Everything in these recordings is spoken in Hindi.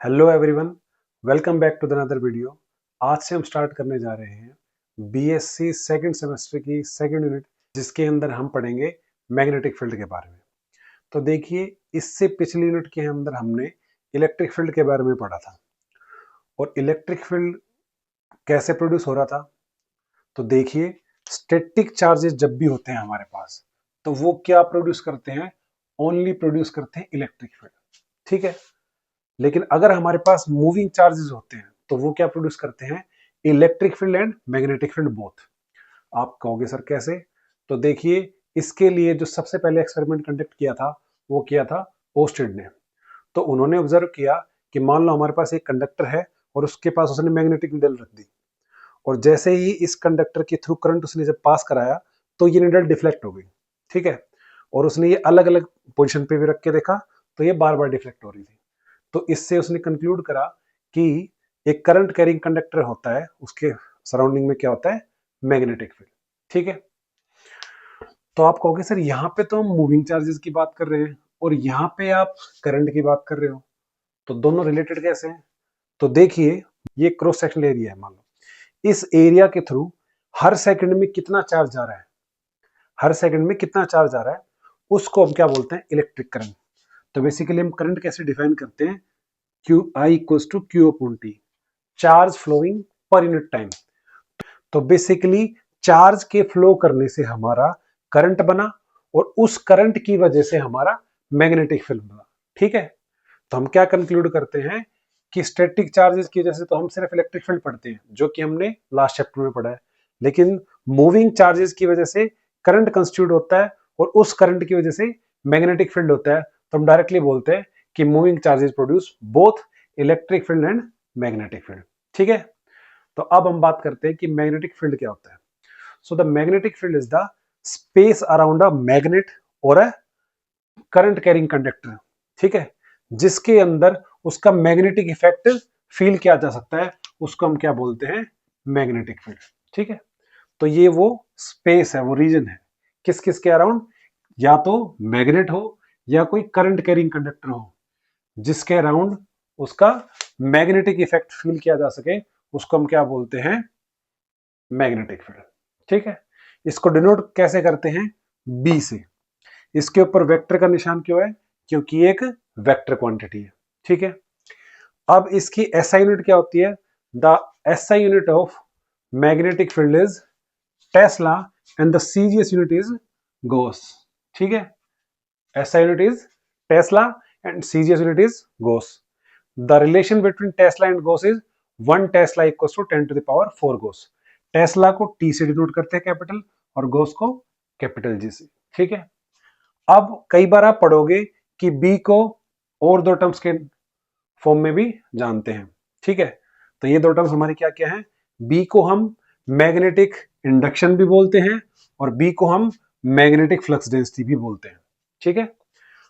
Hello everyone, welcome back to the another video. आज से हम स्टार्ट करने जा रहे हैं बीएससी सेकंड सेमेस्टर की सेकंड यूनिट, जिसके अंदर हम पढ़ेंगे मैग्नेटिक फील्ड के बारे में। तो देखिए, इससे पिछली यूनिट के अंदर हमने इलेक्ट्रिक फील्ड के बारे में पढ़ा था और इलेक्ट्रिक फील्ड कैसे प्रोड्यूस हो रहा था। तो देखिए, स्टैटिक चार्जेस जब भी होते हैं हमारे पास, तो वो क्या प्रोड्यूस करते हैं? ओनली प्रोड्यूस करते हैं इलेक्ट्रिक फील्ड, ठीक है। लेकिन अगर हमारे पास मूविंग चार्जेस होते हैं तो वो क्या प्रोड्यूस करते हैं? Electric field and magnetic field both. आप कहोगे सर कैसे? तो देखिए, इसके लिए जो सबसे पहले एक्सपेरिमेंट कंडक्ट किया था वो किया था ओस्टेड ने। तो उन्होंने ऑब्जर्व किया कि मान लो हमारे पास एक कंडक्टर है और उसके पास उसने मैग्नेटिक नीडल रख दी, और जैसे ही इस कंडक्टर के थ्रू करंट उसने जब पास कराया तो ये नीडल डिफ्लेक्ट हो गई, ठीक है। और उसने ये अलग अलग पोजिशन पे भी रख के देखा तो ये बार बार डिफ्लेक्ट हो रही थी। तो इससे उसने कंक्लूड करा कि एक करंट कैरिंग कंडक्टर होता है, उसके सराउंडिंग में क्या होता है? मैग्नेटिक फील्ड, ठीक है। तो आप कहोगे सर यहाँ पे तो हम मूविंग चार्जेस की बात कर रहे हैं और यहाँ पे आप करंट की बात कर रहे हो, तो दोनों रिलेटेड कैसे हैं? तो देखिए, ये क्रॉस सेक्शनल एरिया है। मान लो इस एरिया के थ्रू हर सेकंड में कितना चार्ज जा रहा है, हर सेकंड में कितना चार्ज जा रहा है, उसको हम क्या बोलते हैं? Electric current. तो बेसिकली हम करंट कैसे डिफाइन करते हैं? Q I equals to Q upon T, charge flowing per unit time. तो बेसिकली चार्ज के फ्लो करने से हमारा करंट बना और उस करंट की वजह से हमारा मैग्नेटिक फील्ड बना, ठीक है। तो हम क्या कंक्लूड करते हैं कि स्टैटिक चार्जेस की वजह से तो हम सिर्फ इलेक्ट्रिक फील्ड पढ़ते हैं, जो कि हमने लास्ट चैप्टर में पढ़ा है। लेकिन मूविंग चार्जेस की वजह से करंट कंस्टिट्यूट होता है और उस करंट की वजह से मैग्नेटिक फील्ड होता है। तो हम डायरेक्टली बोलते हैं कि moving charges produce both electric field and magnetic field, ठीक है। तो अब हम बात करते हैं कि मैग्नेटिक फील्ड क्या होता है। So the magnetic field is the space around a magnet और अ करंट कैरिंग कंडक्टर, ठीक है, जिसके अंदर उसका मैग्नेटिक इफेक्ट फील किया जा सकता है, उसको हम क्या बोलते हैं? मैग्नेटिक फील्ड, ठीक है। तो ये वो स्पेस है, वो रीजन है, किस किस के अराउंड? या तो मैग्नेट हो या कोई करंट कैरिंग कंडक्टर हो, जिसके अराउंड उसका मैग्नेटिक इफेक्ट फील किया जा सके, उसको हम क्या बोलते हैं? मैग्नेटिक फील्ड, ठीक है। इसको डिनोट कैसे करते हैं? बी से। इसके ऊपर वेक्टर का निशान क्यों है? क्योंकि एक वेक्टर क्वांटिटी है, ठीक है। अब इसकी एसआई यूनिट क्या होती है? The SI unit of magnetic field is Tesla and the CGS unit is Gauss, ठीक है। SI unit is Tesla and CGS unit is Gauss. The relation between Tesla and Gauss is 1 Tesla equals to 10 to the power 4 Gauss. Tesla को T से डिनोट करते हैं कैपिटल, और Gauss को कैपिटल G से, ठीक है। अब कई बार आप पढ़ोगे कि B को और दो टर्म्स के फॉर्म में भी जानते हैं, ठीक है। तो ये दो टर्म्स हमारी क्या क्या है? B को हम मैग्नेटिक इंडक्शन भी बोलते हैं और B को हम मैग्नेटिक फ्लक्स डेंसिटी भी बोलते हैं, ठीक है।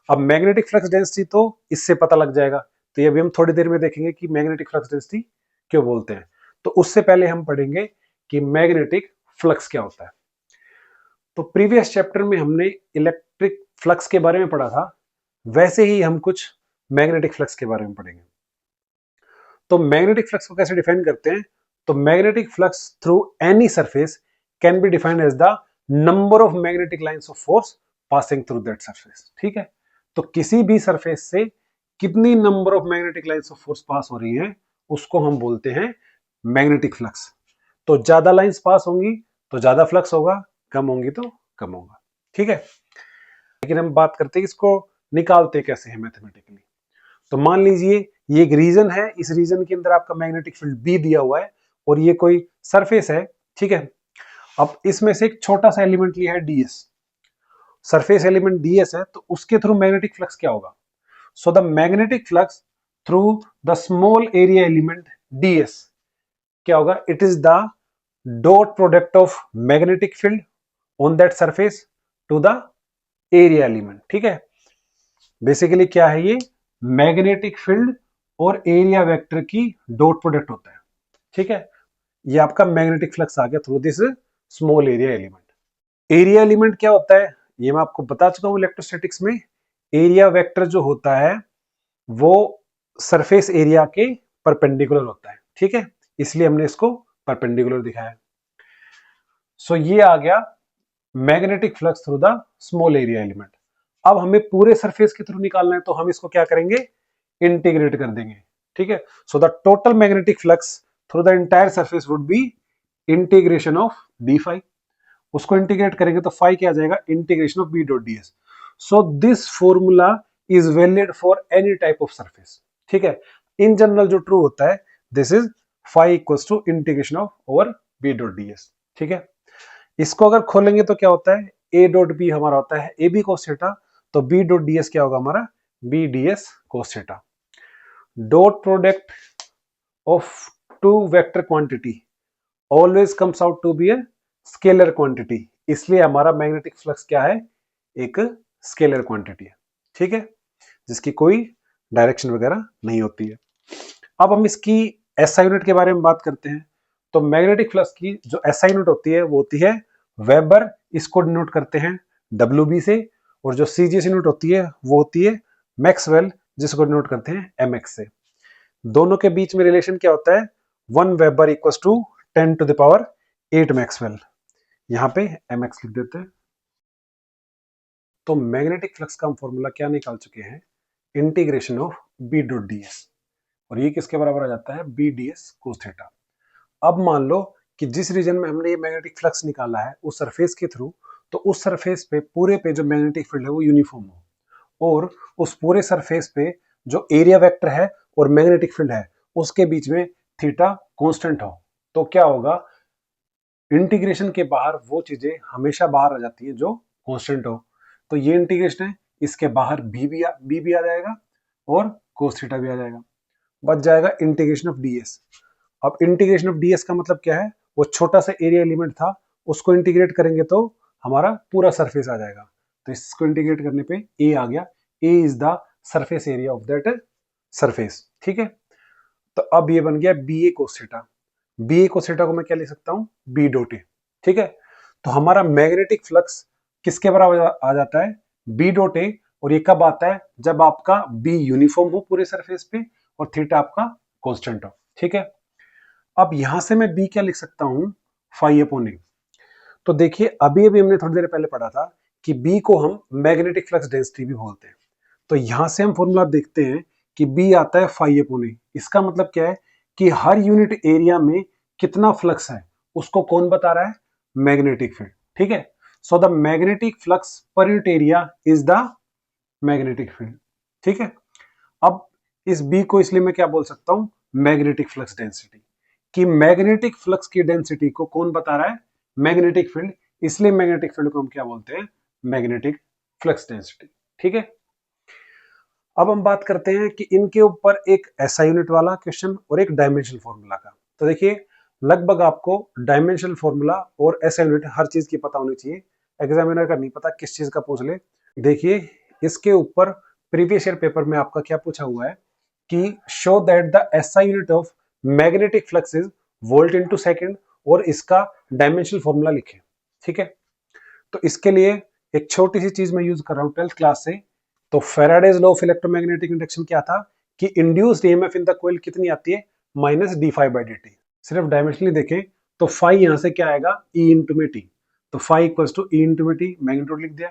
अब मैग्नेटिक फ्लक्स डेंसिटी तो इससे पता लग जाएगा, तो ये भी हम थोड़ी देर में देखेंगे कि मैग्नेटिक फ्लक्स डेंसिटी क्यों बोलते हैं। तो उससे पहले हम पढ़ेंगे कि मैग्नेटिक फ्लक्स क्या होता है। तो प्रीवियस चैप्टर में हमने इलेक्ट्रिक फ्लक्स के बारे में पढ़ा था, वैसे ही हम कुछ मैग्नेटिक फ्लक्स के बारे में पढ़ेंगे। तो मैग्नेटिक फ्लक्स को कैसे डिफाइन करते हैं? तो magnetic flux through any surface can be defined as the number of magnetic lines of force passing through that surface, ठीक है। तो किसी भी सरफेस से कितनी number of magnetic lines of force pass हो रही है, उसको हम बोलते हैं मैग्नेटिक फ्लक्स। तो ज्यादा लाइंस पास होंगी तो ज्यादा फ्लक्स होगा, कम होंगी तो कम होगा, ठीक है। लेकिन हम बात करते हैं इसको निकालते कैसे हैं मैथमेटिकली। तो मान लीजिए ये एक रीजन है, इस रीजन के अंदर आपका मैग्नेटिक फील्ड बी दिया हुआ है और ये कोई सरफेस है, ठीक है। अब इसमें से एक छोटा सा एलिमेंट लिया है डीएस, सरफेस एलिमेंट डीएस है, तो उसके थ्रू मैग्नेटिक फ्लक्स क्या होगा? So the magnetic flux through the small area element DS क्या होगा? It is the dot product of magnetic field on that surface to the area element, ठीक है। बेसिकली क्या है ये? मैग्नेटिक फील्ड और एरिया वेक्टर की डॉट प्रोडक्ट होता है, ठीक है। ये आपका मैग्नेटिक फ्लक्स आ गया through this small area element. Area element क्या होता है ये मैं आपको बता चुका हूं इलेक्ट्रोस्टैटिक्स में। एरिया वेक्टर जो होता है वो सरफेस एरिया के परपेंडिकुलर होता है, ठीक है, इसलिए हमने इसको परपेंडिकुलर दिखाया। सो ये आ गया magnetic flux through the small area element. अब हमें पूरे सरफेस के थ्रू निकालना है, तो हम इसको क्या करेंगे, इंटीग्रेट कर देंगे, ठीक है। So the total magnetic flux through the entire surface would be integration of D phi. उसको इंटीग्रेट करेंगे तो फाई क्या आ जाएगा, integration of B dot D S. So this formula is valid for any type of surface, ठीक है। इन जनरल जो ट्रू होता है, this is phi equals to integration of over B dot D S, ठीक है। इसको अगर खोलेंगे तो क्या होता है, ए डॉट बी हमारा होता है ए बी कोस थीटा, तो बी डॉट डी एस क्या होगा हमारा, B D S cos theta. Dot product of two vector quantity always comes out to be a scalar quantity, इसलिए हमारा मैग्नेटिक फ्लक्स क्या है, एक स्केलर क्वांटिटी है, ठीक है, जिसकी कोई डायरेक्शन वगैरह नहीं होती है। अब हम इसकी एसआई यूनिट के बारे में बात करते हैं। तो मैग्नेटिक फ्लक्स की जो एसआई यूनिट होती है वो होती है वेबर, इसको डिनोट करते हैं डब्ल्यू से, और जो सीजीएस यूनिट होती है वो होती है मैक्सवेल, जिसको डिनोट करते हैं एमएक्स से। दोनों के बीच में रिलेशन क्या होता है, 1 weber equals to 10 to the power 8 maxwell. यहां पे एमएक्स लिख देते हैं। तो मैग्नेटिक फ्लक्स का हम फॉर्मूला क्या निकाल चुके हैं, integration of B dot D S, और ये किसके बराबर आ जाता है, B D S cos theta. अब मान लो कि जिस रीजन में हमने ये मैग्नेटिक फ्लक्स निकाला है उस सरफेस के थ्रू, तो उस सरफेस पे पूरे पे जो मैग्नेटिक फील्ड है वो यूनिफॉर्म हो, और उस पूरे सरफेस पे जो एरिया वेक्टर है और मैग्नेटिक फील्ड है उसके बीच में थीटा कांस्टेंट हो, तो क्या होगा, इंटीग्रेशन के बाहर वो चीजें हमेशा बाहर आ जाती है जो कांस्टेंट हो। तो ये इंटीग्रेशन है, इसके बाहर बी भी आ जाएगा और कोस थीटा भी आ जाएगा, बच जाएगा इंटीग्रेशन ऑफ डीएस। अब इंटीग्रेशन ऑफ डीएस का मतलब क्या है, वो छोटा सा एरिया एलिमेंट था, उसको इंटीग्रेट करेंगे तो हमारा पूरा सरफेस आ जाएगा। तो इसको इंटीग्रेट करने पे ए आ गया, A is the surface area of that surface, ठीक है। तो अब ये बन गया B A cos theta. B A cos theta को मैं क्या लिख सकता हूं, बी डॉट ए, ठीक है। तो हमारा मैग्नेटिक फ्लक्स किसके बराबर आ जाता है, बी डॉट ए, और ये कब आता है, जब आपका बी यूनिफॉर्म हो पूरे सरफेस पे और थीटा आपका कांस्टेंट हो, ठीक है। अब यहां से मैं बी क्या लिख सकता हूं, फाई अपॉन ए। तो देखिए अभी अभी हमने थोड़ी देर पहले पढ़ा था कि बी को हम मैग्नेटिक फ्लक्स डेंसिटी भी बोलते हैं। तो यहां से हम फॉर्मूला देखते हैं कि बी आता है फाई अपॉन ए। इसका मतलब क्या है कि हर यूनिट एरिया में कितना फ्लक्स है उसको कौन बता रहा है, मैग्नेटिक फील्ड, ठीक है। So the magnetic flux per unit area is the magnetic field, ठीक है। अब इस बी को इसलिए मैं क्या बोल सकता हूं, मैग्नेटिक फ्लक्स डेंसिटी, कि मैग्नेटिक फ्लक्स की डेंसिटी को कौन बता रहा है, मैग्नेटिक फील्ड, इसलिए मैग्नेटिक फील्ड को हम क्या बोलते हैं, मैग्नेटिक फ्लक्स डेंसिटी, ठीक है। अब हम बात करते हैं कि इनके ऊपर एक एसआई यूनिट वाला क्वेश्चन और एक डायमेंशनल फॉर्मूला का। तो देखिए लगभग आपको डायमेंशनल फॉर्मूला और एसआई यूनिट हर चीज की पता होनी चाहिए, एग्जामिनर का नहीं पता किस चीज का पूछ ले। देखिए इसके ऊपर प्रीवियस ईयर पेपर में आपका क्या पूछा हुआ है कि show that the SI unit of magnetic flux is volt into second, और इसका डायमेंशनल फॉर्मूला लिखें, ठीक है। तो इसके लिए एक छोटी सी चीज मैं यूज कर रहा हूं 12th क्लास से। तो Faraday's law of electromagnetic induction क्या था कि induced EMF in the coil कितनी आती है, minus D phi by D T. सिर्फ डायमेंशनली देखें तो फाई यहां से क्या आएगा, ई इंटू में टी, तो phi equals to E into में टी, मैग्नीट्यूड लिख दिया।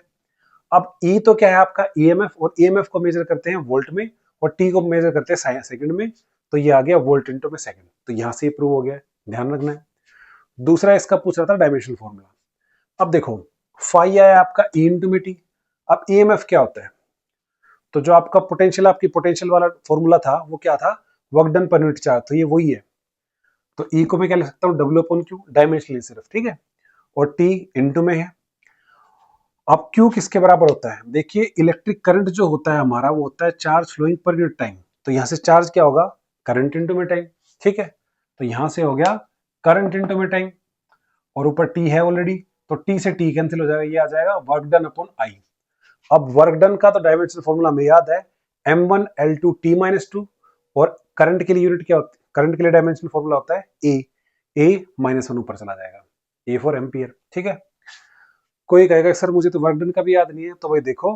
अब ई तो क्या है आपका ईएमएफ, और ईएमएफ को मेजर करते हैं वोल्ट में और टी को मेजर करते हैं सेकंड में, तो ये आ गया वोल्ट इंटू में सेकंड। तो यहां से प्रूव हो गया, ध्यान रखना है। दूसरा इसका पूछ रहा था डायमेंशनल फॉर्मूला। अब देखो फाई आया आपका ई इंटू में टी। अब ईएमएफ क्या होता है, तो जो आपका पोटेंशियल, आपकी पोटेंशियल वाला फॉर्मूला था वो क्या था, work done per unit charge, तो ये वही है। तो ई को मैं क्या लिख सकता हूँ, डब्ल्यू अपॉन क्यू, डायमेंशनली सिर्फ, ठीक है, और टी इंटू में है। अब क्यू किसके बराबर होता है, देखिए इलेक्ट्रिक करंट जो होता है हमारा वो होता है charge flowing per unit time. तो यहां से चार्ज क्या होगा, करंट इंटू में टाइम, ठीक है। तो यहां से हो गया करंट इंटू में टाइम, और ऊपर टी है ऑलरेडी, तो टी से टी कैंसिल हो जाएगा, ये आ जाएगा वर्क डन अपॉन आई। अब वर्क डन का तो डायमेंशनल फॉर्मूला हमें याद है, M1L2 T माइनस टू, और करंट के लिए यूनिट क्या होती है, करंट के लिए डायमेंशनल फॉर्मूला होता है ए माइनस वन ऊपर चला जाएगा, ए फॉर एम्पियर, ठीक है। कोई कहेगा सर मुझे तो वर्क डन का भी याद नहीं है, तो भाई देखो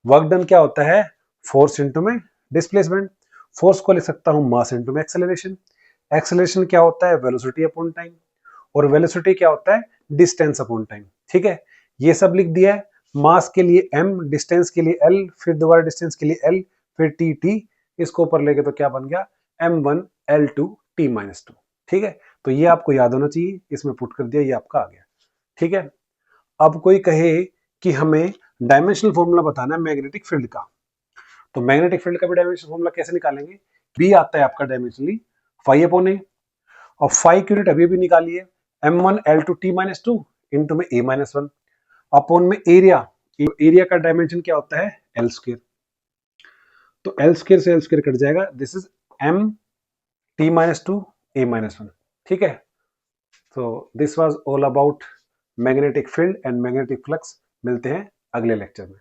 वर्क डन क्या होता है, फोर्स इंटू में डिस्प्लेसमेंट। फोर्स को लिख सकता हूं मास इनटू एक्सेलरेशन। एक्सेलरेशन क्या होता है? वेलोसिटी अपॉन टाइम, और वेलोसिटी क्या होता है? Distance upon time. ठीक है, ये सब लिख दिया है। मास के लिए m, डिस्टेंस के लिए l, फिर दोबारा डिस्टेंस के लिए l, फिर t, इसको ऊपर लेके तो क्या बन गया? m1 l2 t-2। ठीक है, तो ये आपको याद होना चाहिए, इसमें पुट कर दिया, ये आपका आ गया। ठीक है, अब कोई कहे कि हमें डायमेंशनल फॉर्मूला बताना है मैग्नेटिक फील्ड का, तो मैग्नेटिक फील्ड का भी डायमेंशनल फॉर्मूला कैसे निकालेंगे? बी आता है आपका डायमेंशनली फाई अपॉन ए, और फाई की यूनिट अभी भी निकालिए, m1 l2 t-2 इंटू में a-1 अपॉन में एरिया। एरिया का डायमेंशन क्या होता है? एल स्क्वायर, तो एल स्क्वायर से एल स्क्वायर कट जाएगा, this is m t-2 a-1। ठीक है, तो this was all about magnetic field and magnetic flux. मिलते हैं अगले लेक्चर में।